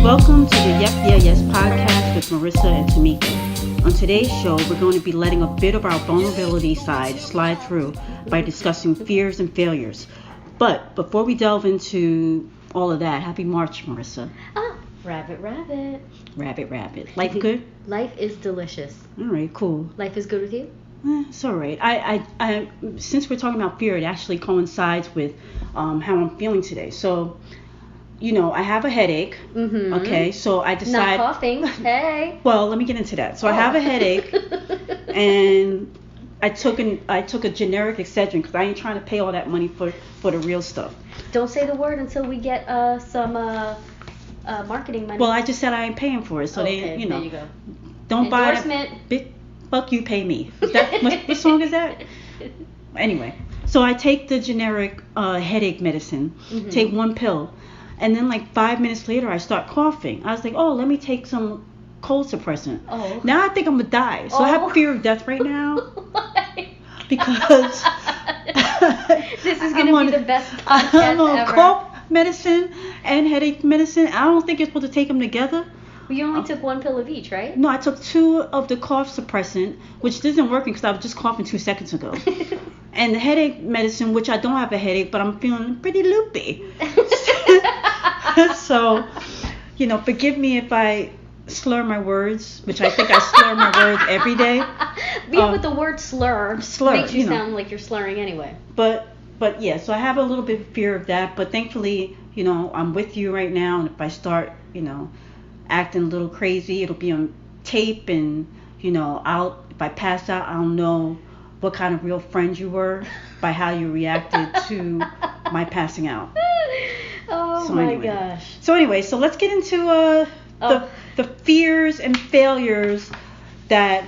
Welcome to the Yep Yeah Yes podcast with Marisa and Tamieka. On today's show, we're going to be letting a bit of our vulnerability side slide through by discussing fears and failures. But before we delve into all of that, happy March, Marisa. Oh, rabbit. Rabbit. Life good? Life is delicious. All right, cool. Life is good with you? It's all right. I since we're talking about fear, it actually coincides with how I'm feeling today. So, I have a headache. Mm-hmm. Okay, so I decided. Not coughing. Hey. Well, let me get into that. So I have a headache, and I took a generic Excedrin because I ain't trying to pay all that money for the real stuff. Don't say the word until we get some marketing money. Well, I just said I ain't paying for it, so okay, they, there you go. Don't buy Endorsement. it. Fuck you, pay me. Is that what song is that? Anyway, so I take the generic headache medicine. Mm-hmm. Take one pill. And then like 5 minutes later, I start coughing. I was like, oh, let me take some cold suppressant. Oh. Now I think I'm going to die. So I have fear of death right now. Because this is going to be the best podcast I'm on ever. cough medicine and headache medicine. I don't think you're supposed to take them together. Well, you only took one pill of each, right? No, I took 2 of the cough suppressant, which isn't working because I was just coughing 2 seconds ago. And the headache medicine, which I don't have a headache, but I'm feeling pretty loopy. So, forgive me if I slur my words, which I think I slur my words every day. Being with the word slur makes you sound like you're slurring anyway. But yeah, so I have a little bit of fear of that, but thankfully, I'm with you right now, and if I start, acting a little crazy, it'll be on tape, and if I pass out, I'll know what kind of real friend you were by how you reacted to my passing out. Oh so my anyway. gosh. So anyway, so let's get into the fears and failures, that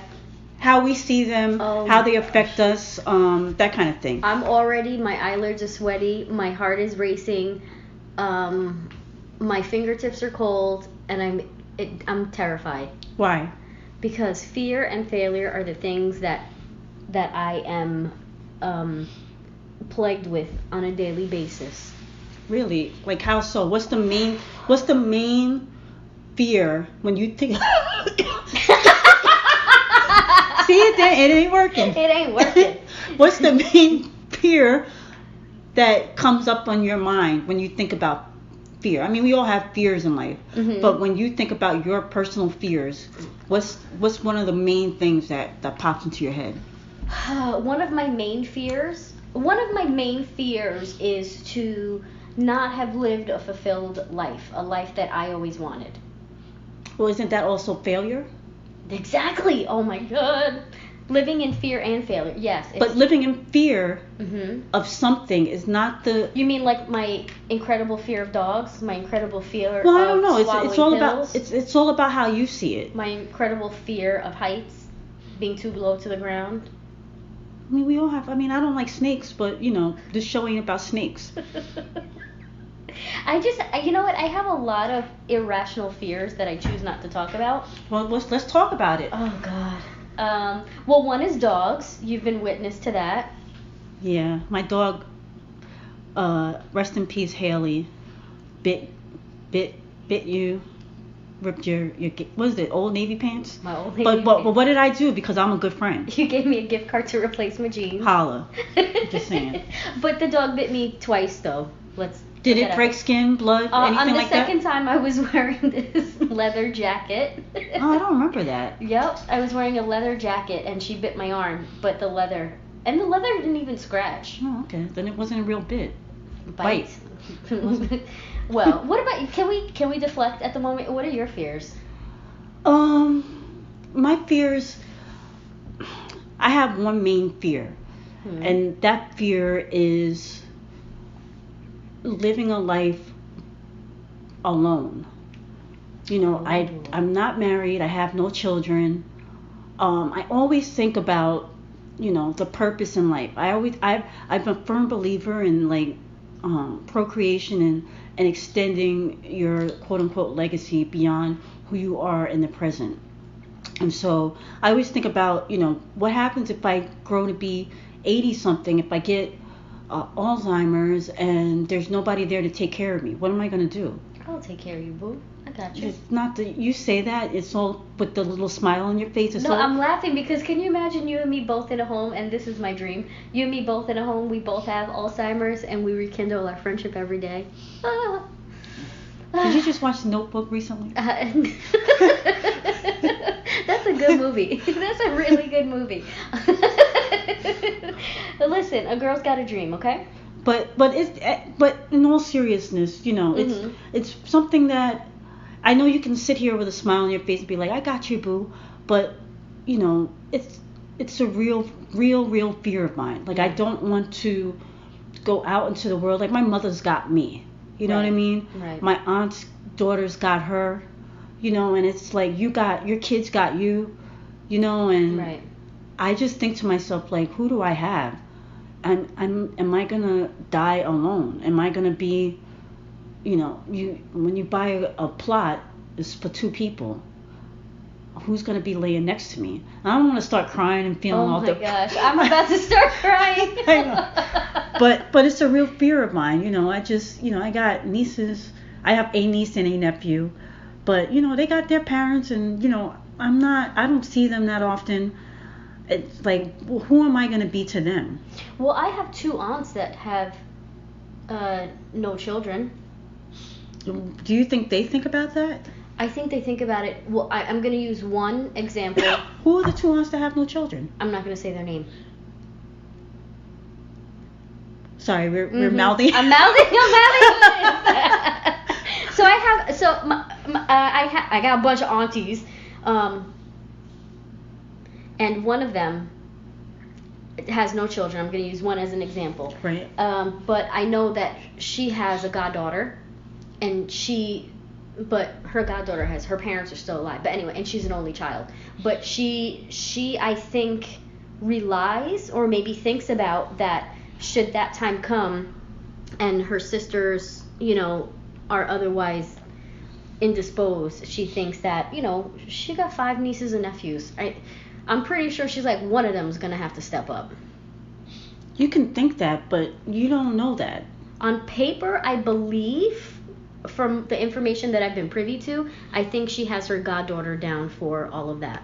how we see them, how they affect us, that kind of thing. My eyelids are sweaty, my heart is racing, my fingertips are cold, and I'm terrified. Why? Because fear and failure are the things that I am plagued with on a daily basis. Really? Like how so? What's the main fear when you think? See, it ain't working. It ain't working. What's the main fear that comes up on your mind when you think about fear? I mean, we all have fears in life, mm-hmm. but when you think about your personal fears, what's one of the main things that pops into your head? One of my main fears is to not have lived a fulfilled life, a life that I always wanted. Well, isn't that also failure? Exactly. Oh my God. Living in fear and failure. Yes. But living in fear mm-hmm. of something is not the... You mean like my incredible fear of dogs? My incredible fear well, of I don't know. It's all pills? it's all about how you see it. My incredible fear of heights, being too low to the ground. I mean, we all have... I mean, I don't like snakes, but, this show ain't about snakes. You know what? I have a lot of irrational fears that I choose not to talk about. Well, let's talk about it. Oh, God. Well, one is dogs. You've been witness to that. Yeah, my dog, rest in peace, Haley, bit you, ripped your what is it, Old Navy pants? My Old Navy pants. But what did I do? Because I'm a good friend. You gave me a gift card to replace my jeans. Holla. Just saying. But the dog bit me twice, though. Did it break skin, blood, anything like that? On the second time, I was wearing this leather jacket. Oh, I don't remember that. Yep, I was wearing a leather jacket, and she bit my arm, but the leather didn't even scratch. Oh, okay. Then it wasn't a real bit. Bite. Well, what about you? Can we deflect at the moment? What are your fears? My fears. I have one main fear, and that fear is living a life alone. I'm not married. I have no children. I always think about, the purpose in life. I'm a firm believer in procreation and extending your quote unquote legacy beyond who you are in the present. And so I always think about, what happens if I grow to be 80 something, if I get Alzheimer's and there's nobody there to take care of me? What am I going to do? I'll take care of you, boo. I got you. It's not the, you say that, it's all with the little smile on your face. It's No, all, I'm laughing because can you imagine you and me both in a home, and this is my dream. You and me both in a home, we both have Alzheimer's, and we rekindle our friendship every day. Ah. Did you just watch The Notebook recently? That's a good movie. That's a really good movie. But listen, a girl's got a dream, okay? But in all seriousness, you know, it's something that I know you can sit here with a smile on your face and be like, I got you, boo. But you know, it's a real fear of mine. Like I don't want to go out into the world. Like my mother's got me. You know what I mean? Right. My aunt's daughter's got her. You know, and it's like your kids got you. You know, and Right. I just think to myself like, who do I have? Am I gonna die alone? Am I gonna be, you know, when you buy a plot, it's for two people. Who's gonna be laying next to me? I don't want to start crying and feeling all. Oh my gosh, I'm about to start crying. I know. But it's a real fear of mine. You know, I just, you know, I got nieces. I have a niece and a nephew, but you know, they got their parents, and you know, I don't see them that often. It's like, well, who am I going to be to them? Well, I have two aunts that have no children. Do you think they think about that? I think they think about it. Well, I'm going to use one example. Who are the two aunts that have no children? I'm not going to say their name. Sorry, we're mouthing. I'm mouthing. So I got a bunch of aunties. And one of them has no children. I'm going to use one as an example. Right. But I know that she has a goddaughter, but her goddaughter her parents are still alive. But anyway, and she's an only child. But she I think relies or maybe thinks about that should that time come, and her sisters, you know, are otherwise indisposed. She thinks that, you know, she got 5 nieces and nephews. I'm pretty sure she's like, one of them is going to have to step up. You can think that, but you don't know that. On paper, I believe, from the information that I've been privy to, I think she has her goddaughter down for all of that.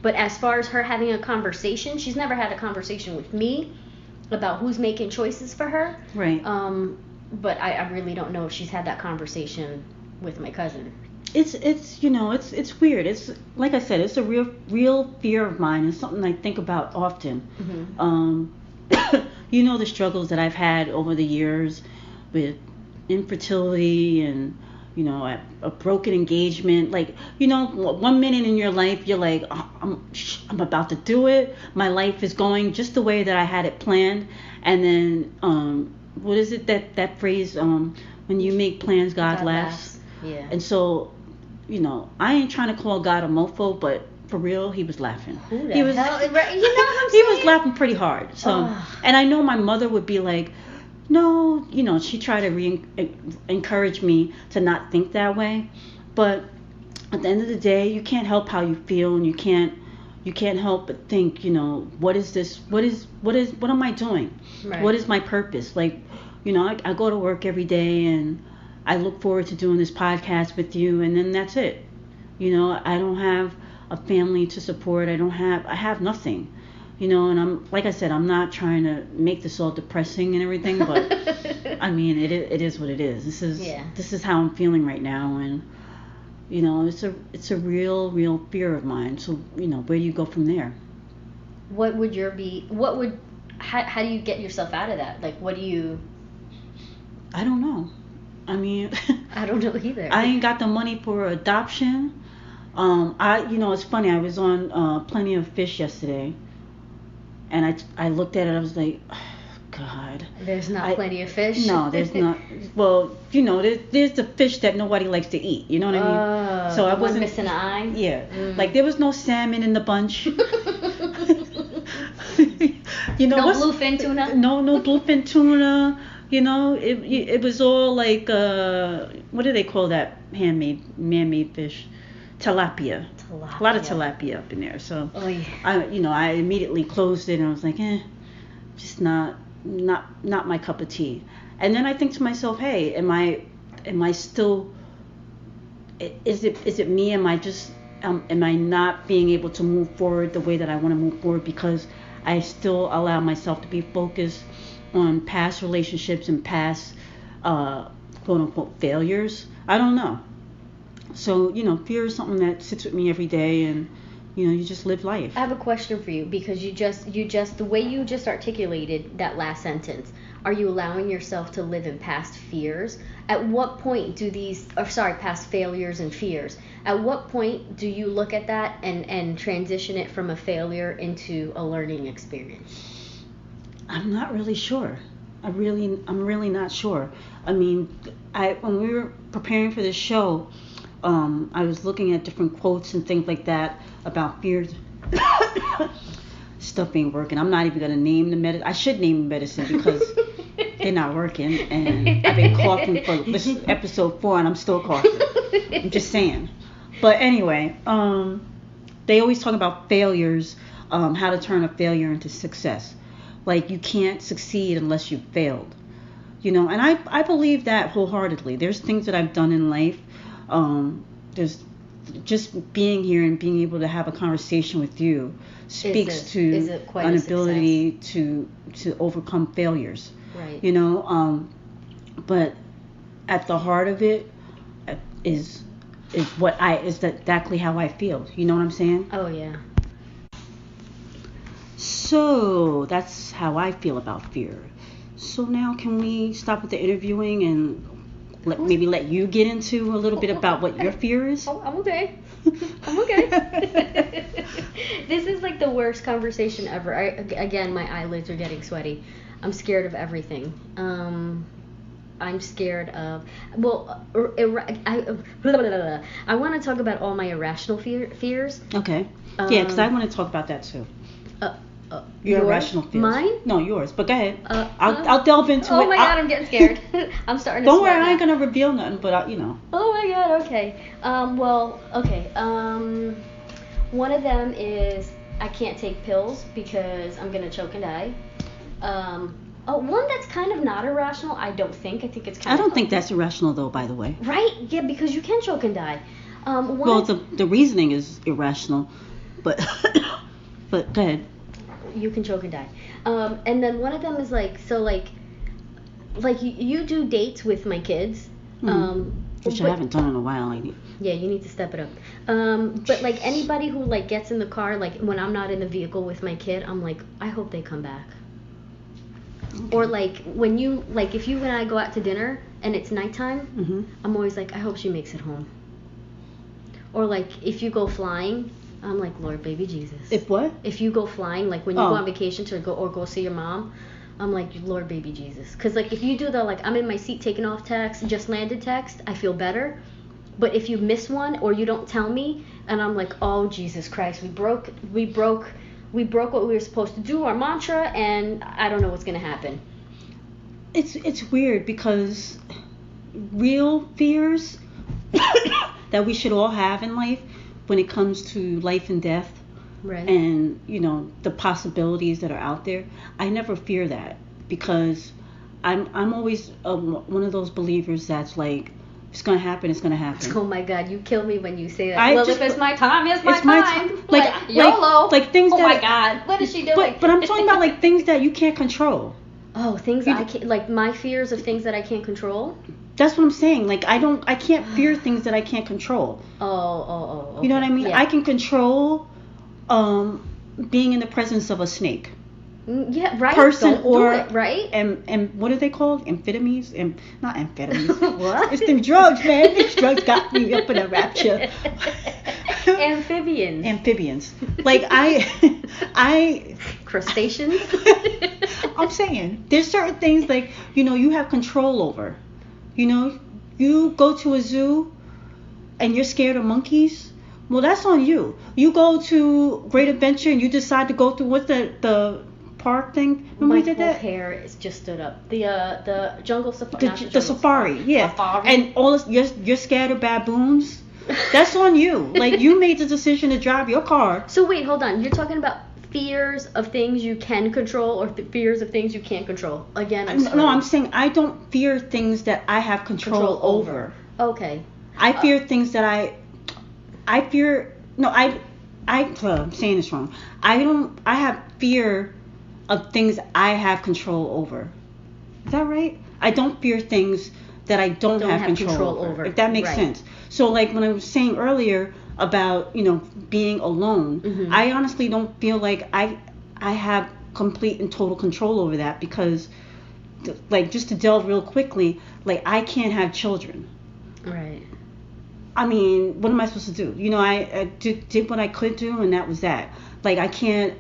But as far as her having a conversation, she's never had a conversation with me about who's making choices for her. Right. But I really don't know if she's had that conversation with my cousin. It's you know, it's weird. It's like I said, it's a real fear of mine. It's something I think about often. Mm-hmm. You know, the struggles that I've had over the years with infertility and, you know, a broken engagement. Like, you know, 1 minute in your life you're like, oh, I'm about to do it. My life is going just the way that I had it planned. And then what is it that phrase? When you make plans, God laughs. Yeah. And so, you know, I ain't trying to call God a mofo, but for real, he was laughing. Who the hell? You know what I'm He saying? was laughing pretty hard. So, and I know my mother would be like, no, you know, she tried to encourage me to not think that way. But at the end of the day, you can't help how you feel, and you can't help but think, you know, what is this? What am I doing? Right. What is my purpose? Like, you know, I go to work every day and I look forward to doing this podcast with you, and then that's it. You know, I don't have a family to support. I have nothing. You know, and I'm, like I said, I'm not trying to make this all depressing and everything, but I mean, it is what it is. This is how I'm feeling right now, and you know, it's a real fear of mine. So, you know, where do you go from there? How do you get yourself out of that? Like, what do you? I don't know. I mean, I don't know either. I ain't got the money for adoption. You know, it's funny. I was on Plenty of Fish yesterday, and I looked at it. I was like, oh, God. There's not plenty of fish. No, there's not. Well, you know, there's the fish that nobody likes to eat. You know what I mean? So I wasn't missing an eye. Yeah, like there was no salmon in the bunch. You know, no bluefin tuna. No bluefin tuna. You know, it was all like what do they call that man-made fish? Tilapia. A lot of tilapia up in there. So I immediately closed it and I was like, just not my cup of tea. And then I think to myself, hey, am I still is it me? Am I not being able to move forward the way that I want to move forward because I still allow myself to be focused on past relationships and past quote unquote failures? I don't know. So, fear is something that sits with me every day, and you just live life. I have a question for you, because you just the way you just articulated that last sentence. Are you allowing yourself to live in past fears? At what point do past failures and fears? At what point do you look at that and transition it from a failure into a learning experience? I'm not really sure. I'm really not sure. I mean, when we were preparing for this show, I was looking at different quotes and things like that about fears. Stuff ain't working. I'm not even gonna name the medicine. I should name the medicine because they're not working, and I've been coughing for this is episode 4, and I'm still coughing. I'm just saying. But anyway, they always talk about failures, how to turn a failure into success. Like, you can't succeed unless you've failed. And I believe that wholeheartedly. There's things that I've done in life. There's just being here and being able to have a conversation with you speaks to an ability to overcome failures. Right. But at the heart of it is exactly how I feel. You know what I'm saying? Oh yeah. So that's how I feel about fear. So now can we stop with the interviewing and maybe let you get into a little bit about what your fear is? Oh, I'm okay. I'm okay. This is like the worst conversation ever. Again, my eyelids are getting sweaty. I'm scared of everything. I'm scared of, I want to talk about all my irrational fears. Okay. Yeah, because I want to talk about that too. Your irrational fears. Mine? No, yours. But go ahead. I'll delve into it. Oh my God, I'm getting scared. I'm starting to Don't sweat worry, now. I ain't going to reveal nothing, but Oh my God, okay. Okay. One of them is I can't take pills because I'm going to choke and die. One that's kind of not irrational, I don't think. I think it's kind of... I don't think that's irrational, though, by the way. Right? Yeah, because you can choke and die. The reasoning is irrational, but go ahead. You can choke and die. And then one of them is you do dates with my kids. Which I haven't done in a while. Yeah, you need to step it up. But like anybody who like gets in the car, like when I'm not in the vehicle with my kid, I'm like, I hope they come back. Okay. Or like when if you and I go out to dinner and it's nighttime, I'm always like, I hope she makes it home. Or like if you go flying, I'm like, Lord, baby Jesus. If what? If you go flying, like when you go on vacation to go see your mom, I'm like, Lord, baby Jesus. Because like if you do the like I'm in my seat taking off text, just landed text, I feel better. But if you miss one or you don't tell me, and I'm like, oh Jesus Christ, we broke what we were supposed to do, our mantra, and I don't know what's gonna happen. It's weird because real fears that we should all have in life, when it comes to life and death, right, and the possibilities that are out there, I never fear that, because I'm always one of those believers that's like, it's gonna happen. Oh my God, you kill me when you say that. If it's my time, it's my time. Like YOLO. Like things oh that. Oh my God, what is she doing? But I'm talking about like things that you can't control. Oh, things I can't, like my fears of things that I can't control. That's what I'm saying. Like I can't fear things that I can't control. Oh. Okay. You know what I mean? Yeah. I can control being in the presence of a snake. Yeah, right. Person Don't or do it, right? And what are they called? Amphetamines? Not amphetamines. What? It's them drugs, man. These drugs got me up in a rapture. Amphibians. Like I crustaceans. I'm saying there's certain things like you have control over. You go to a zoo and you're scared of monkeys. Well, that's on you. You go to Great Adventure and you decide to go through what's the park thing. My whole hair is just stood up. The jungle safari. The safari, yeah. Safari. And all this, you're scared of baboons. That's on you. Like you made the decision to drive your car. So wait, hold on. You're talking about fears of things you can control or fears of things you can't control? Again, No, I'm saying I don't fear things that I have control over. Okay. I fear things that I fear. No, I'm saying this wrong. I have fear of things I have control over. Is that right? I don't fear things that I don't have control over. If that makes sense. So like when I was saying earlier about, being alone, I honestly don't feel like I have complete and total control over that, because like, just to delve real quickly, like, I can't have children. Right. I mean, what am I supposed to do? I did what I could do, and that was that. Like, I can't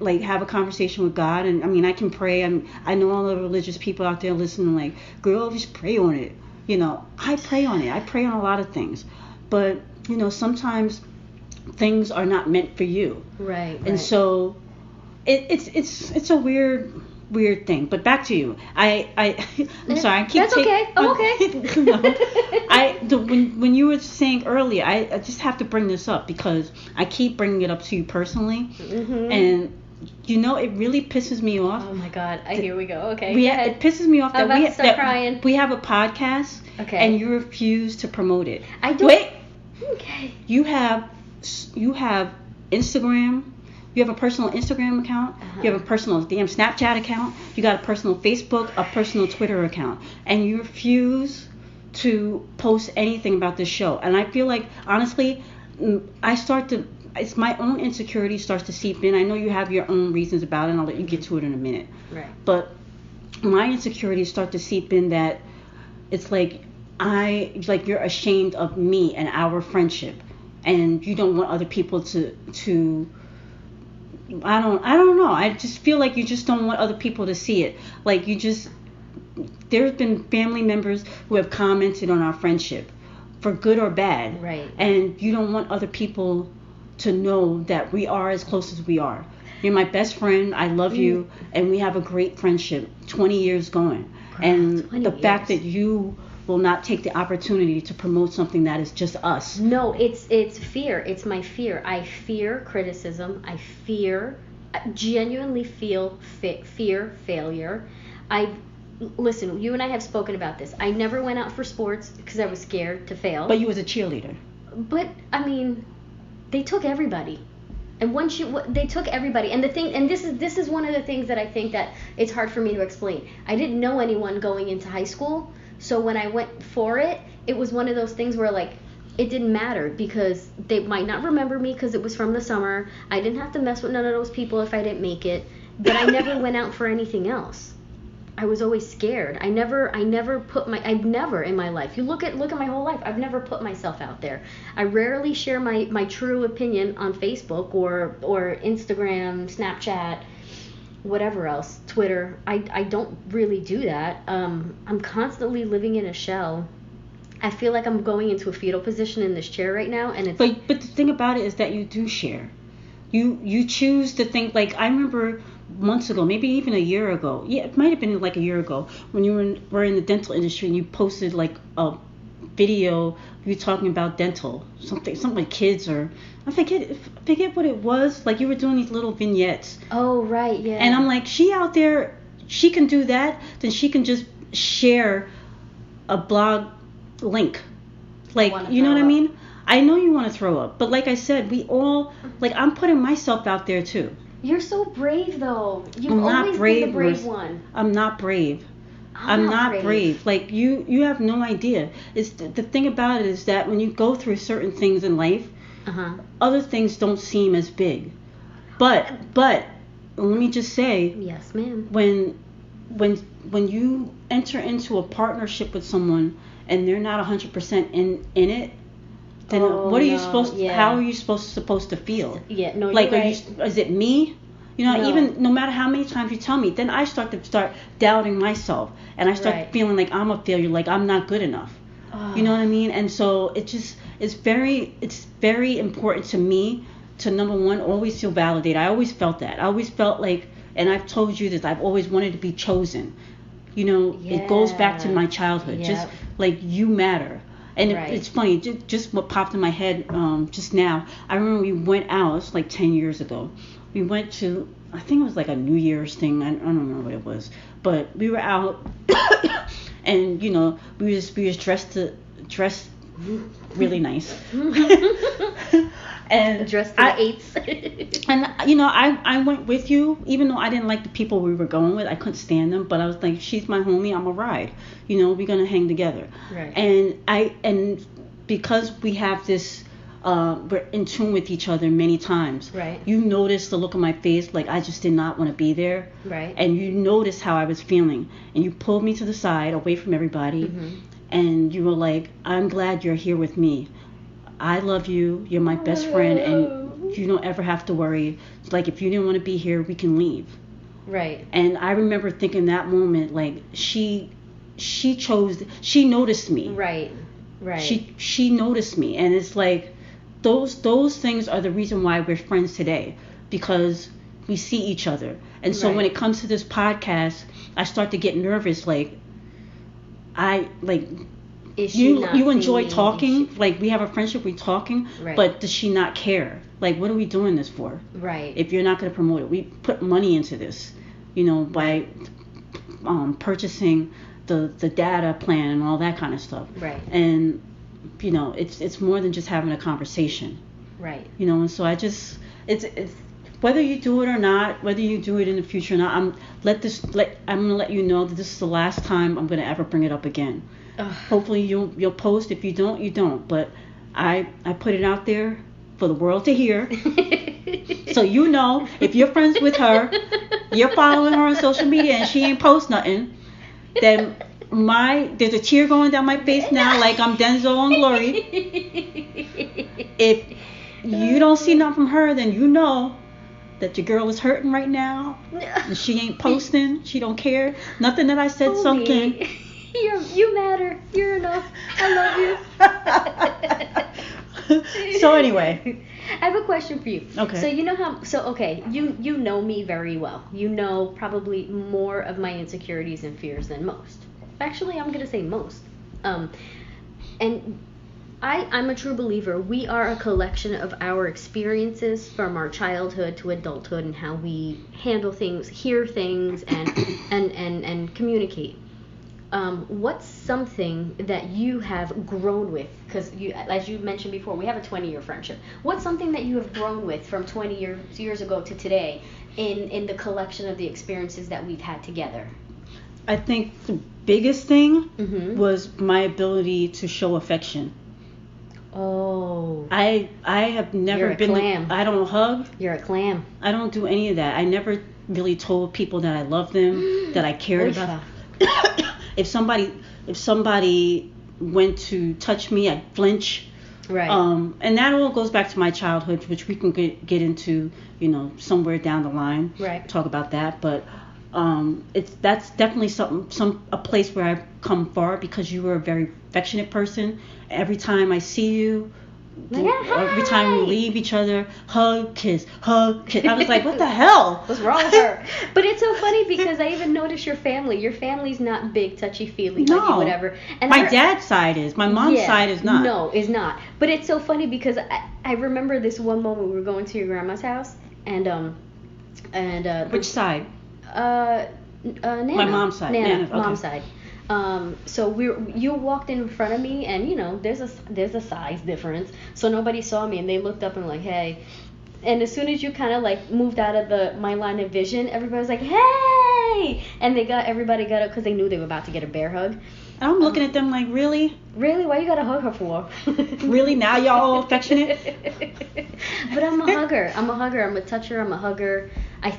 like have a conversation with God, and I mean, I can pray. I know all the religious people out there listening, like, girl, just pray on it. I pray on it. I pray on a lot of things, but sometimes things are not meant for you. Right. And so it's a weird thing. But back to you. I'm sorry. I keep That's okay. I'm okay. No, when you were saying earlier, I just have to bring this up because I keep bringing it up to you personally, and it really pisses me off. Oh my God! Here we go. Okay. It pisses me off that I'm about to start crying. We have a podcast, and you refuse to promote it. I don't. Wait. Okay. You have Instagram. You have a personal Instagram account. You have a personal damn Snapchat account. You got a personal Facebook, a personal Twitter account, and you refuse to post anything about this show. And I feel like, honestly, it's my own insecurity starts to seep in. I know you have your own reasons about it, and I'll let you get to it in a minute. Right. But my insecurities start to seep in that it's like you're ashamed of me and our friendship, and you don't want other people to I don't know. I just feel like you just don't want other people to see it. Like, there's been family members who have commented on our friendship for good or bad. Right. And you don't want other people to know that we are as close as we are. You're my best friend. I love you, and we have a great friendship, 20 years going. And the fact that you will not take the opportunity to promote something that is just us. No, it's fear. It's my fear. I fear criticism. I genuinely feel fear failure. Listen, you and I have spoken about this. I never went out for sports because I was scared to fail. But you was a cheerleader. But I mean, they took everybody. And they took everybody, and this is one of the things that I think that it's hard for me to explain. I didn't know anyone going into high school, so when I went for it, it was one of those things where, like, it didn't matter because they might not remember me because it was from the summer. I didn't have to mess with none of those people if I didn't make it, but I never went out for anything else. I was always scared. I've never in my life. You look at my whole life. I've never put myself out there. I rarely share my true opinion on Facebook or Instagram, Snapchat, whatever else, Twitter. I don't really do that. I'm constantly living in a shell. I feel like I'm going into a fetal position in this chair right now, and it's. But the thing about it is that you do share. You choose to think, like, I remember months ago, maybe even a year ago. Yeah, it might have been like a year ago when you were in the dental industry and you posted like a video. You were talking about dental, something like kids, or I forget what it was. Like, you were doing these little vignettes. Oh, right, yeah. And I'm like, she out there, she can do that. Then she can just share a blog link. Like, you know what I mean? I know you want to throw up, but like I said, we all, like, I'm putting myself out there too. You're so brave, though. You've always been the brave one. I'm not brave. I'm not brave. Like, you have no idea. It's the thing about it is that when you go through certain things in life, other things don't seem as big. But let me just say, yes, ma'am. When you enter into a partnership with someone and they're not 100% in it, then what are you supposed to, how are you supposed to feel? Yeah, no, like, you're right. Is it me? No. Even no matter how many times you tell me, then I start doubting myself, and I start feeling like I'm a failure, like I'm not good enough. You know what I mean? And so it's very important to me to, number one, always feel validated. I always felt that. I always felt like, and I've told you this, I've always wanted to be chosen. It goes back to my childhood. Yep. Just like, you matter. And it's funny, just what popped in my head just now. I remember we went out, it was like 10 years ago. We went to, I think it was like a New Year's thing. I don't remember what it was. but we were out, and we was dressed really nice. And dressed to the eights. And I went with you, even though I didn't like the people we were going with. I couldn't stand them, but I was like, she's my homie, I'm a ride. We're gonna hang together. Right. And because we have this, we're in tune with each other many times. Right. You noticed the look on my face, like I just did not want to be there. Right. And you noticed how I was feeling, and you pulled me to the side, away from everybody, and you were like, I'm glad you're here with me. I love you. You're my best friend, and you don't ever have to worry. It's like, if you didn't want to be here, we can leave. Right. And I remember thinking that moment, like, she noticed me. Right. She noticed me, and it's like those things are the reason why we're friends today, because we see each other. And so when it comes to this podcast, I start to get nervous, like, you enjoy talking, like we have a friendship, we talking, but does she not care? Like, what are we doing this for? Right. If you're not going to promote it, we put money into this, by purchasing the data plan and all that kind of stuff. Right. And it's more than just having a conversation. Right. And so I just it's whether you do it or not, whether you do it in the future or not, I'm gonna let you know that this is the last time I'm gonna ever bring it up again. Ugh. Hopefully you'll post. If you don't, you don't. But I put it out there for the world to hear. So if you're friends with her, you're following her on social media, and she ain't post nothing, then there's a tear going down my face now, like I'm Denzel on Glory. If you don't see nothing from her, then you know that your girl is hurting right now. And she ain't posting. She don't care. Nothing that I said sunk in. You matter. You're enough. I love you. So anyway, I have a question for you. Okay. So you know me very well. You know probably more of my insecurities and fears than most. Actually, I'm gonna say most. And I'm a true believer. We are a collection of our experiences from our childhood to adulthood, and how we handle things, hear things, and communicate. What's something that you have grown with? Because as you mentioned before, we have a 20-year friendship. What's something that you have grown with from 20 years ago to today in the collection of the experiences that we've had together? I think the biggest thing was my ability to show affection. Oh. I have never been. Clam. I don't hug. You're a clam. I don't do any of that. I never really told people that I love them, that I cared about. If somebody went to touch me, I'd flinch. Right. And that all goes back to my childhood, which we can get into, somewhere down the line. Right. Talk about that, but that's definitely a place where I've come far, because you were a very affectionate person. Every time I see you, every time we leave each other, hug, kiss. I was like, what the hell? What's wrong with her? But it's so funny, because I even notice your family. Your family's not big, touchy-feely, huggy, whatever. And my dad's side is. My mom's side is not. No, is not. But it's so funny, because I remember this one moment we were going to your grandma's house, and which side? Nana. My mom's side. Nana, okay. Mom's side. So you walked in front of me, and there's a size difference, so nobody saw me, and they looked up and were like, hey. And as soon as you kind of like moved out of my line of vision, everybody was like, hey, and everybody got up, because they knew they were about to get a bear hug. And I'm looking at them like, really? Really? Why you gotta hug her for? Really? Now y'all all affectionate? But I'm a hugger. I'm a toucher. I'm a hugger. I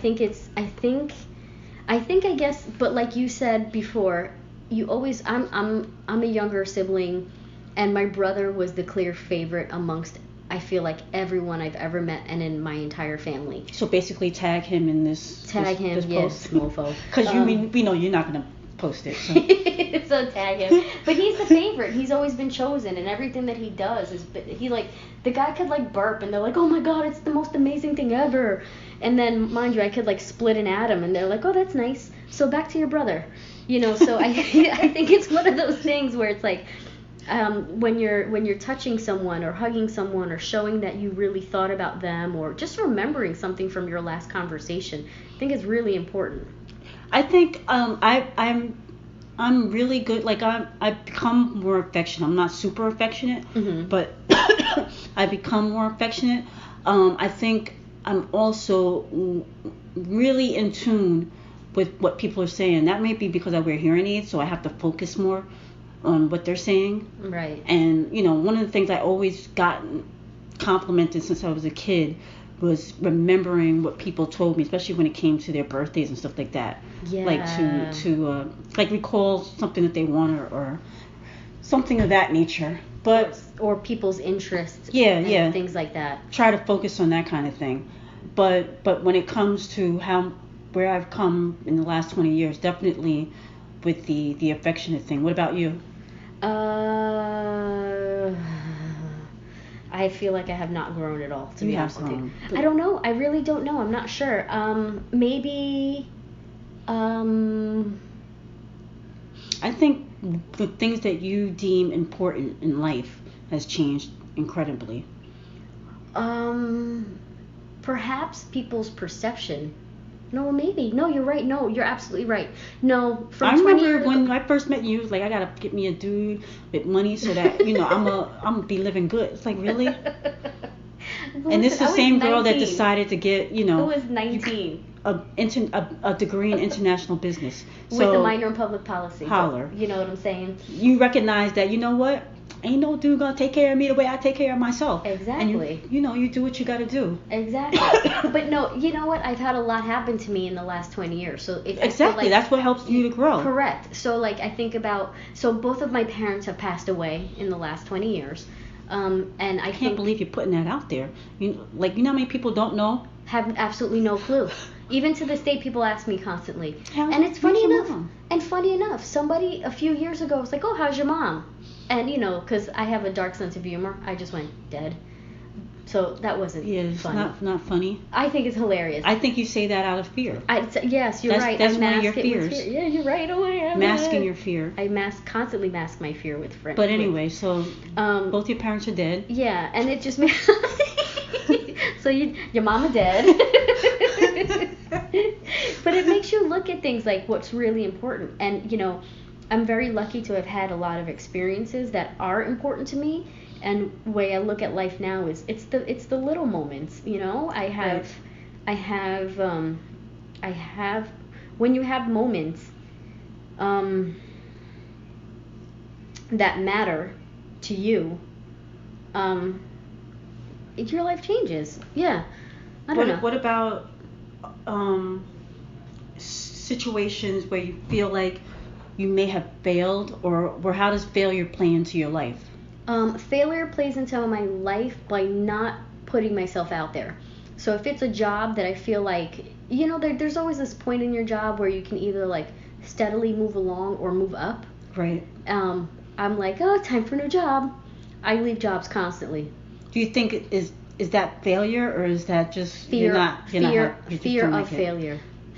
guess, but like you said before, I'm a younger sibling, and my brother was the clear favorite amongst, I feel like, everyone I've ever met, and in my entire family. So basically tag him in this Tag him, this yes, mofo. Because we know you're not going to post it. So. So tag him. But he's the favorite. He's always been chosen, and everything that he does is, the guy could like burp, and they're like, oh my god, it's the most amazing thing ever. And then, mind you, I could like split an atom, and they're like, oh, that's nice. So back to your brother. So I think it's one of those things where it's like, when you're touching someone or hugging someone or showing that you really thought about them, or just remembering something from your last conversation, I think it's really important. I think I'm really good. Like I've become more affectionate. I'm not super affectionate, Mhm. but I become more affectionate. I think I'm also really in tune with what people are saying. That may be because I wear hearing aids, so I have to focus more on what they're saying. Right. And one of the things I always gotten complimented since I was a kid was remembering what people told me, especially when it came to their birthdays and stuff like that. Yeah. Like to like recall something that they want or something of that nature. But or people's interests. Yeah, and yeah. Things like that. Try to focus on that kind of thing. But when it comes to where I've come in the last 20 years, definitely with the affectionate thing. What about you? I feel like I have not grown at all, to You be have honest with you. grown. I don't know. I really don't know. I'm not sure. Maybe. I think the things that you deem important in life has changed incredibly. Perhaps people's perception. No, maybe. No, you're right. No, you're absolutely right. No, from I 20 remember years when ago. I first met you, it was like I gotta get me a dude with money so that I'm gonna be living good. It's like really. And this is the same girl that decided to get Who was 19? a degree in international business. With a minor in public policy. Holler. You know what I'm saying? You recognize that, you know what? Ain't no dude gonna take care of me the way I take care of myself. Exactly. And you do what you gotta do. Exactly. But no, you know what? I've had a lot happen to me in the last 20 years. So exactly. That's what helps you to grow. Correct. So like I think about, so both of my parents have passed away in the last 20 years. And I can't believe you're putting that out there. You know how many people don't know? Have absolutely no clue. Even to this day, people ask me constantly. And it's funny enough, somebody a few years ago was like, "Oh, how's your mom?" And because I have a dark sense of humor, I just went dead. So that wasn't funny. It's not funny. I think it's hilarious. I think you say that out of fear. Yes, you're right. That's one of your fears. Fear. Yeah, you're right. Oh my God. Masking your fear. I constantly mask my fear with friends. But anyway, so both your parents are dead. Yeah, and it just makes so your mama dead. But it makes you look at things like what's really important. And I'm very lucky to have had a lot of experiences that are important to me. And the way I look at life now is it's the little moments. I have when you have moments that matter to you, your life changes. Yeah. I don't know. What about situations where you feel like you may have failed, or how does failure play into your life? Failure plays into my life by not putting myself out there. So if it's a job that I feel like, there's always this point in your job where you can either like steadily move along or move up. Right. I'm like, oh, time for a new job. I leave jobs constantly. Do you think is that failure, or is that just fear of failure?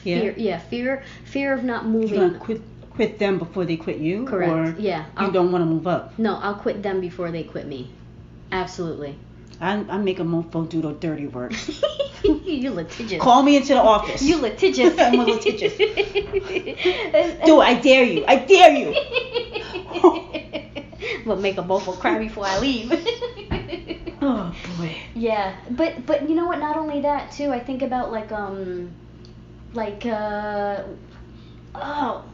Yeah. Fear of not moving. You're gonna quit them before they quit you? Correct. Or yeah. You don't want to move up? No, I'll quit them before they quit me. Absolutely. I make a mofo do the dirty work. You litigious. Call me into the office. You litigious. I'm a litigious. Do I dare you? I dare you. We'll make a mofo cry before I leave. Oh boy. Yeah, but you know what? Not only that too. I think about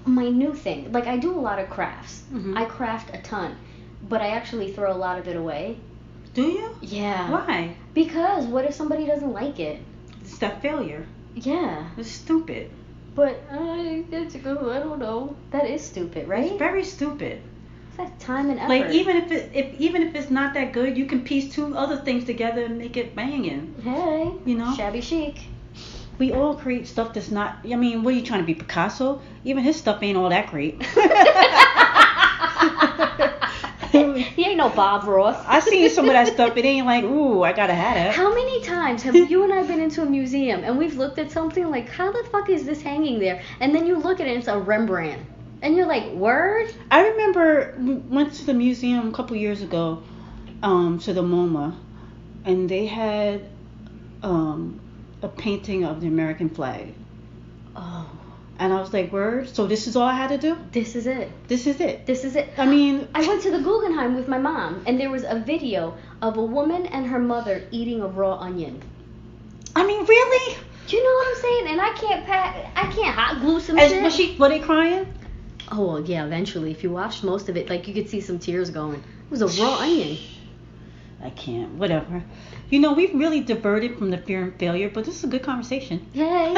my new thing. Like I do a lot of crafts. Mm-hmm. I craft a ton, but I actually throw a lot of it away. Do you? Yeah. Why? Because what if somebody doesn't like it? It's that failure. Yeah. It's stupid. But I don't know. That is stupid, right? It's very stupid. It's that time and effort. Like even if it's not that good, you can piece two other things together and make it banging. Hey. Shabby chic. We all create stuff that's not. I mean, what are you trying to be, Picasso? Even his stuff ain't all that great. He ain't no Bob Ross. I seen some of that stuff. It ain't like, ooh, I gotta have it. How many times have you and I been into a museum and we've looked at something like, how the fuck is this hanging there? And then you look at it and it's a Rembrandt. And you're like, word? I remember we went to the museum a couple years ago, to the MoMA, and they had a painting of the American flag. Oh. And I was like, word? So this is all I had to do? This is it. This is it. This is it. I mean, I went to the Guggenheim with my mom, and there was a video of a woman and her mother eating a raw onion. I mean, really? Do you know what I'm saying? And I can't hot glue some shit. Were they crying? Oh, well, yeah, eventually. If you watched most of it, like, you could see some tears going. It was a raw onion. I can't. Whatever. You know, we've really diverted from the fear and failure, but this is a good conversation. Hey.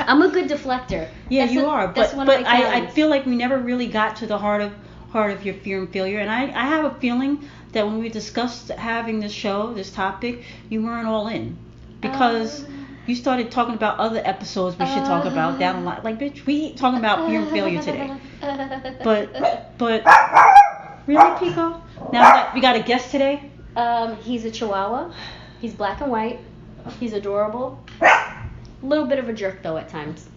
I'm a good deflector. Yeah, you are. But I feel like we never really got to the heart of your fear and failure. And I have a feeling that when we discussed having this show, this topic, you weren't all in. Because you started talking about other episodes we should talk about down the line. Like, bitch, we talking about fear and failure today. But really, Pico? Now we got a guest today? He's a Chihuahua. He's black and white. He's adorable. A little bit of a jerk though at times.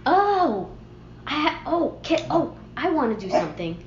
I want to do something.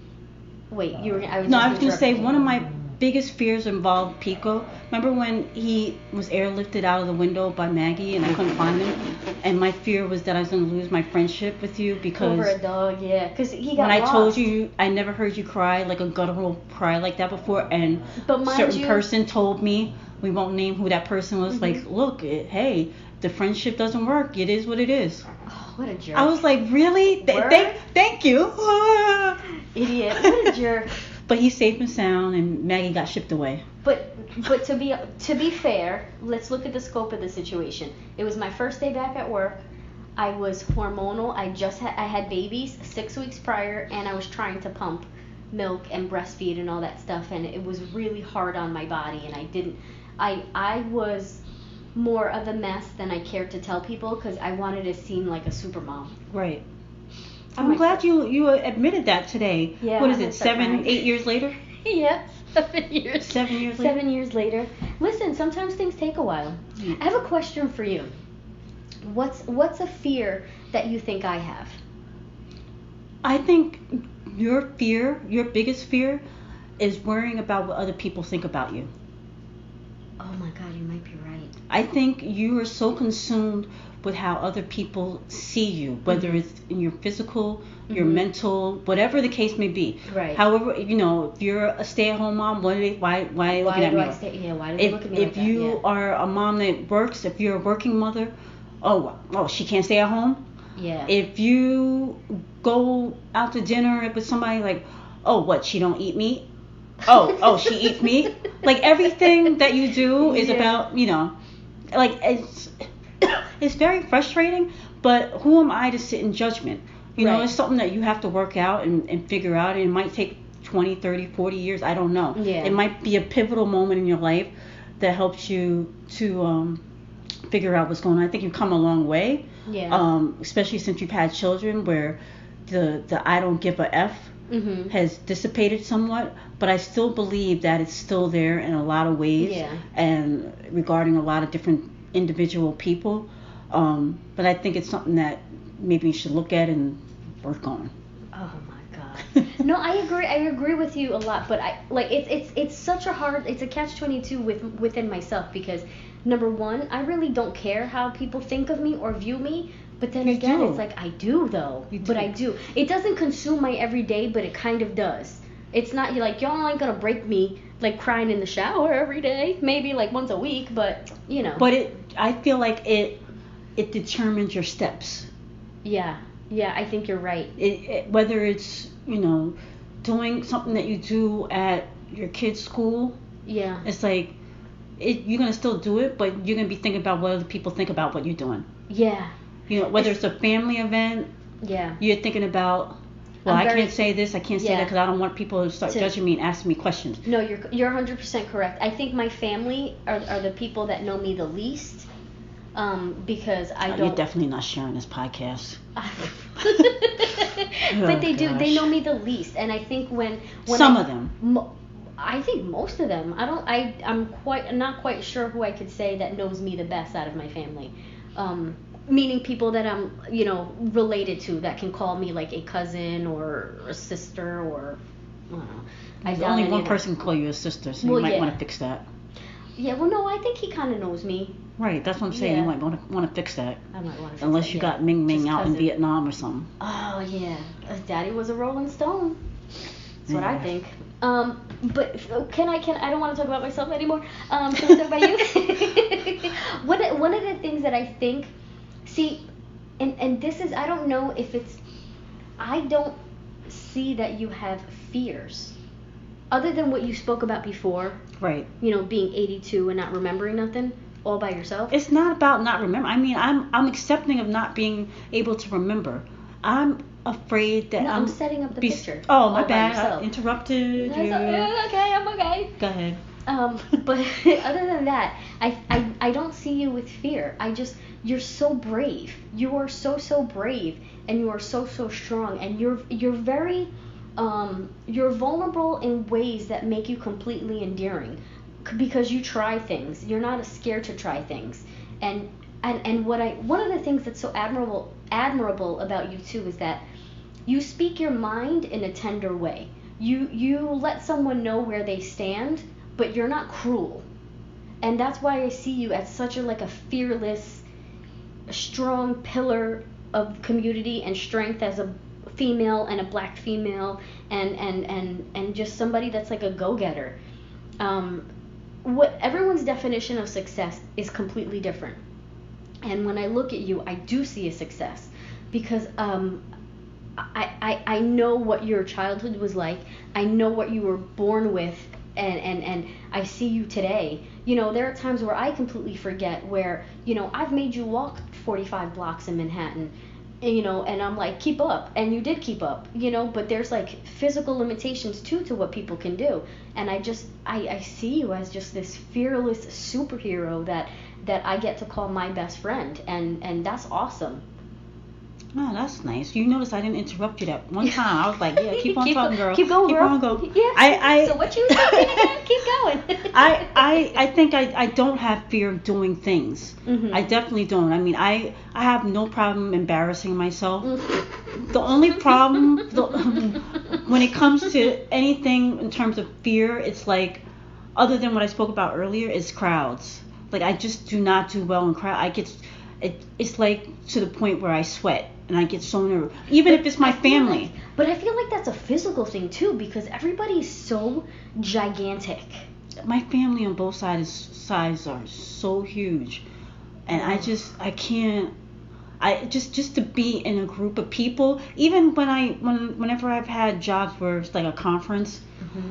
Wait, I was going to say one of my biggest fears involved Pico. Remember when he was airlifted out of the window by Maggie and I couldn't find him? And my fear was that I was going to lose my friendship with you because... Over a dog, yeah. Because he got lost. When I told you, I never heard you cry, like a guttural cry like that before. And a certain person told me, we won't name who that person was, like, look, hey, the friendship doesn't work. It is what it is. Oh, what a jerk. I was like, really? Thank you. Idiot. What a jerk. But he's safe and sound, and Maggie got shipped away. But to be fair, let's look at the scope of the situation. It was my first day back at work. I was hormonal. I had babies 6 weeks prior, and I was trying to pump milk and breastfeed and all that stuff, and it was really hard on my body, and I was more of a mess than I cared to tell people because I wanted to seem like a super mom. Right. I'm glad you admitted that today. Yeah. What is it, 8 years later? Yeah, 7 years. 7 years later? 7 years later. Listen, sometimes things take a while. Yeah. I have a question for you. What's a fear that you think I have? I think your biggest fear, is worrying about what other people think about you. Oh my God, you might be right. I think you are so consumed with how other people see you, whether it's in your physical, your mental, whatever the case may be. Right. However, if you're a stay-at-home mom, why are they looking at me? Why do they look at me like that? If you are a mom that works, if you're a working mother, oh, she can't stay at home. Yeah. If you go out to dinner with somebody like, oh, what, she don't eat meat? Oh, she eats meat? Like, everything that you do is about, like, it's very frustrating, but who am I to sit in judgment? It's something that you have to work out and figure out, and it might take 20, 30, 40 years, I don't know. Yeah. It might be a pivotal moment in your life that helps you to figure out what's going on. I think you've come a long way, especially since you've had children, where the I don't give a F has dissipated somewhat, but I still believe that it's still there in a lot of ways, and regarding a lot of different individual people, but I think it's something that maybe you should look at and work on. Oh my God. No, I agree with you a lot, but it's such it's a catch-22 within myself, because number one, I really don't care how people think of me or view me, but then again, it's like, I do though. But I do. It doesn't consume my everyday, but it kind of does. It's not like y'all ain't gonna break me like crying in the shower every day, maybe like once a week, but But I feel like it determines your steps. Yeah, I think you're right. Whether it's doing something that you do at your kid's school. Yeah. It's like you're gonna still do it, but you're gonna be thinking about what other people think about what you're doing. Yeah. Whether it's a family event. Yeah. You're thinking about. Well, I can't say this. I can't say that because I don't want people to start judging me and asking me questions. No, you're 100% correct. I think my family are the people that know me the least, because I don't. You're definitely not sharing this podcast. But they do. They know me the least, and I think when some of them. I think most of them. I'm not quite sure who I could say that knows me the best out of my family. Meaning people that I'm, related to, that can call me like a cousin or a sister, or I don't know. There's only one person can call you a sister, so you might want to fix that. Yeah, well, no, I think he kind of knows me. Right, that's what I'm saying. Yeah. You might want to fix that. I might want to fix Unless that, you yeah. got Ming Ming Just out in cousin. Vietnam or something. Oh yeah, Daddy was a Rolling Stone. That's what I Yeah. think. But can I don't want to talk about myself anymore. Can we talk about you? One of the things that I think, see, and this is, I don't know if it's, I don't see that you have fears, other than what you spoke about before. Right. Being 82 and not remembering nothing all by yourself. It's not about not remember. I mean, I'm accepting of not being able to remember. I'm afraid that I'm setting up the picture. Oh, my all by bad. I yourself. interrupted you. Okay, I'm okay. Go ahead. But other than that, I don't see you with fear. You're so brave. You are so brave, and you are so strong, and you're very you're vulnerable in ways that make you completely endearing, because you try things. You're not scared to try things, and one of the things that's so admirable about you too is that you speak your mind in a tender way. You let someone know where they stand, but you're not cruel. And that's why I see you as such a fearless, strong pillar of community and strength as a female and a black female, and just somebody that's like a go-getter. What everyone's definition of success is completely different. And when I look at you, I do see a success, because I know what your childhood was like. I know what you were born with, and I see you today. There are times where I completely forget where, I've made you walk 45 blocks in Manhattan, and I'm like, keep up, and you did keep up, but there's like physical limitations too to what people can do, and I see you as just this fearless superhero that I get to call my best friend, and that's awesome. Oh, that's nice. You notice I didn't interrupt you that one time. I was like, yeah, keep on talking, girl. Keep going, keep girl. On, go. Yeah. So what you were saying again? Keep going. I think I don't have fear of doing things. Mm-hmm. I definitely don't. I mean, I have no problem embarrassing myself. Mm-hmm. The only problem when it comes to anything in terms of fear, it's like, other than what I spoke about earlier, is crowds. Like, I just do not do well in crowd. It's like to the point where I sweat and I get so nervous, even if it's my family. But I feel like that's a physical thing too, because everybody's so gigantic. My family on both sides are so huge, and I can't. I just to be in a group of people, even whenever I've had jobs where it's like a conference,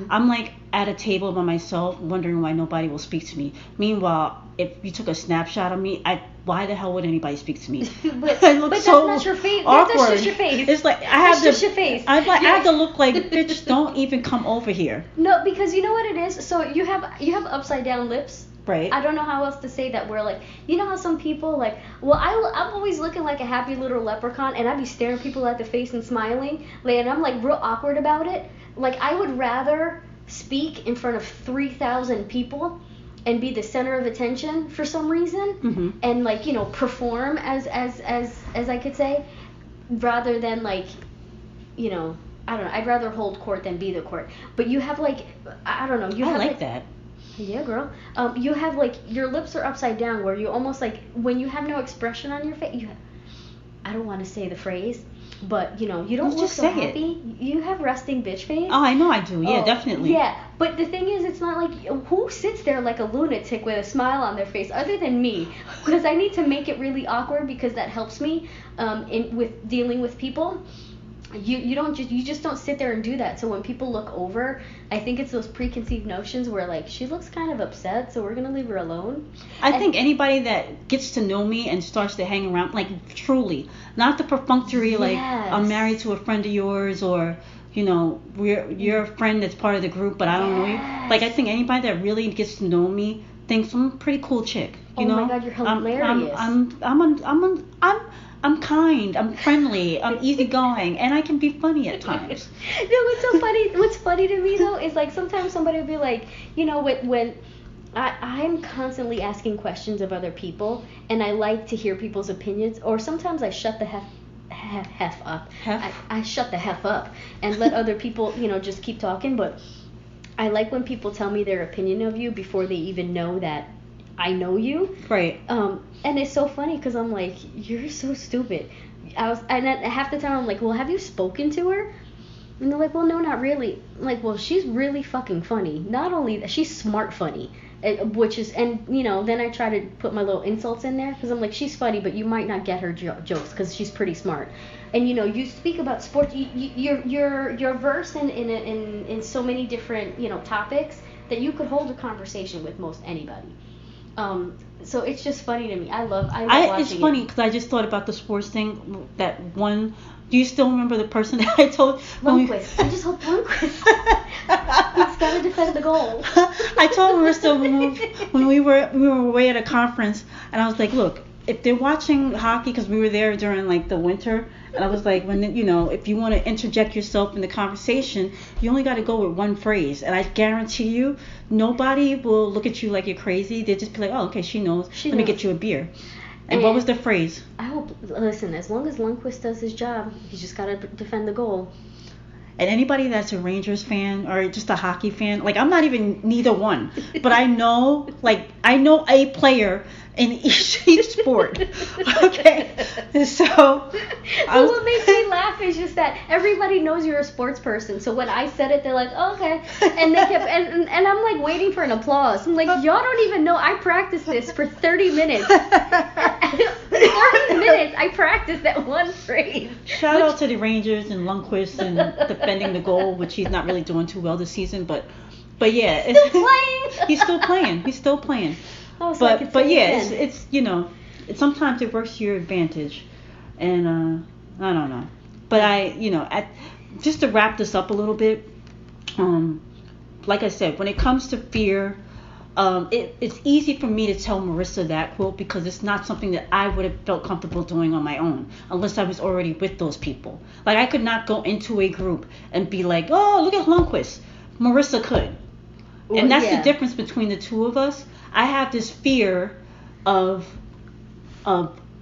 I'm like at a table by myself, wondering why nobody will speak to me. Meanwhile, if you took a snapshot of me, why the hell would anybody speak to me? but I look that's so not your face. awkward. That's just your face. It's like I have just your face. I have to look like, bitch, don't even come over here. No, because you know what it is. So you have upside down lips. Right. I don't know how else to say that. Where like, how some people like, well, I'm always looking like a happy little leprechaun, and I'd be staring people at the face and smiling, like, and I'm like real awkward about it. Like, I would rather speak in front of 3,000 people and be the center of attention for some reason, and like, perform as I could say, rather than like, I don't know. I'd rather hold court than be the court. But you have like, I don't know. I like that. Yeah, girl. You have like, your lips are upside down, where you almost like, when you have no expression on your face, I don't want to say the phrase, but you don't look just so say happy. You have resting bitch face. Oh, I know I do. Yeah, definitely. Yeah, but the thing is, it's not like, who sits there like a lunatic with a smile on their face other than me? Because I need to make it really awkward, because that helps me with dealing with people. You just don't sit there and do that. So when people look over, I think it's those preconceived notions where like, she looks kind of upset, so we're gonna leave her alone. I think anybody that gets to know me and starts to hang around, like, truly, not the perfunctory, like, I'm married to a friend of yours, or you're a friend that's part of the group, but I don't know you. Like, I think anybody that really gets to know me thinks I'm a pretty cool chick. You know? Oh my God, you're hilarious. I'm kind, I'm friendly, I'm easygoing, and I can be funny at times. No, what's so funny? What's funny to me though is like, sometimes somebody will be like, when I'm constantly asking questions of other people, and I like to hear people's opinions, or sometimes I shut the hef up. I shut the hef up and let other people, just keep talking. But I like when people tell me their opinion of you before they even know that I know you. Right. And it's so funny because I'm like, you're so stupid. And half the time I'm like, well, have you spoken to her? And they're like, well, no, not really. I'm like, well, she's really fucking funny. Not only that, she's smart funny. Which is, and then I try to put my little insults in there because I'm like, she's funny, but you might not get her jokes because she's pretty smart. And you speak about sports, you're versed in so many different topics that you could hold a conversation with most anybody. So it's just funny to me. I love watching it's funny because I just thought about the sports thing. That one. Do you still remember the person that I told? Lundqvist. I just hope Lundqvist. He's got to defend the goal. I told Marisa when we were away at a conference, and I was like, look, if they're watching hockey, because we were there during like the winter, and I was like, if you want to interject yourself in the conversation, you only got to go with one phrase, and I guarantee you, nobody will look at you like you're crazy. They'll just be like, oh, okay, she knows. Let me get you a beer. And what was the phrase? I hope, listen, as long as Lundqvist does his job, he's just got to defend the goal. And anybody that's a Rangers fan or just a hockey fan, like I'm not even neither one, but I know a player in each sport. Okay, so. Well, what makes me laugh is just that everybody knows you're a sports person. So when I said it, they're like, oh, okay, and they kept, and I'm like waiting for an applause. I'm like, y'all don't even know I practiced this for 30 minutes. 30 minutes, I practiced that one phrase. Shout out to the Rangers and Lundqvist and defending the goal, which he's not really doing too well this season, but yeah, he's still playing. Oh, so but yeah, it's sometimes it works to your advantage, and I don't know, but just to wrap this up a little bit, like I said, when it comes to fear, it's easy for me to tell Marisa that quote because it's not something that I would have felt comfortable doing on my own unless I was already with those people. Like I could not go into a group and be like, oh, look at Lundqvist. Marisa could. And that's the difference between the two of us. I have this fear of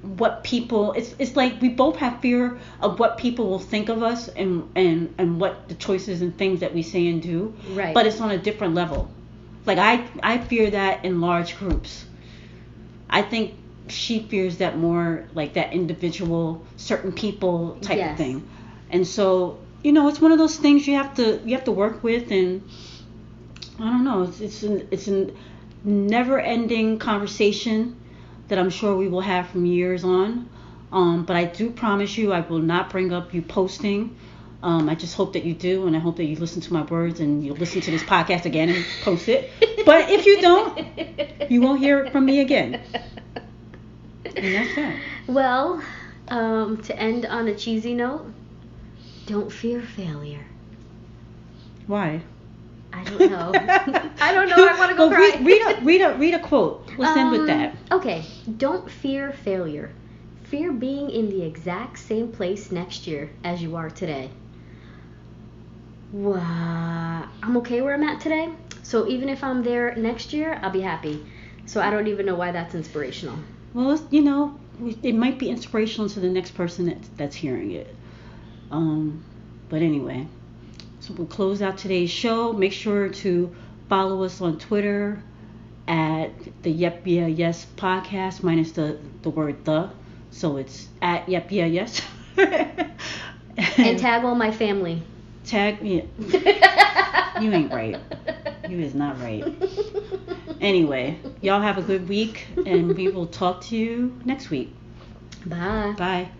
what people. It's like we both have fear of what people will think of us and what the choices and things that we say and do. Right. But it's on a different level. Like I fear that in large groups. I think she fears that more like that individual, certain people type of thing. And so it's one of those things you have to work with, and I don't know. It's a never-ending conversation that I'm sure we will have from years on. But I do promise you, I will not bring up you posting. I just hope that you do, and I hope that you listen to my words and you'll listen to this podcast again and post it. But if you don't, you won't hear it from me again. And that's that. Well, to end on a cheesy note, don't fear failure. Why? I don't know. I don't know. I want to go cry. Read a quote. Let's end with that. Okay. Don't fear failure. Fear being in the exact same place next year as you are today. I'm okay where I'm at today. So even if I'm there next year, I'll be happy. So I don't even know why that's inspirational. Well, it might be inspirational to the next person that's hearing it. But anyway. So we'll close out today's show. Make sure to follow us on Twitter at the Yep Yeah Yes podcast minus the word the. So it's at Yep Yeah Yes. And tag all my family. Tag me. You ain't right. You is not right. Anyway, y'all have a good week, and we will talk to you next week. Bye. Bye.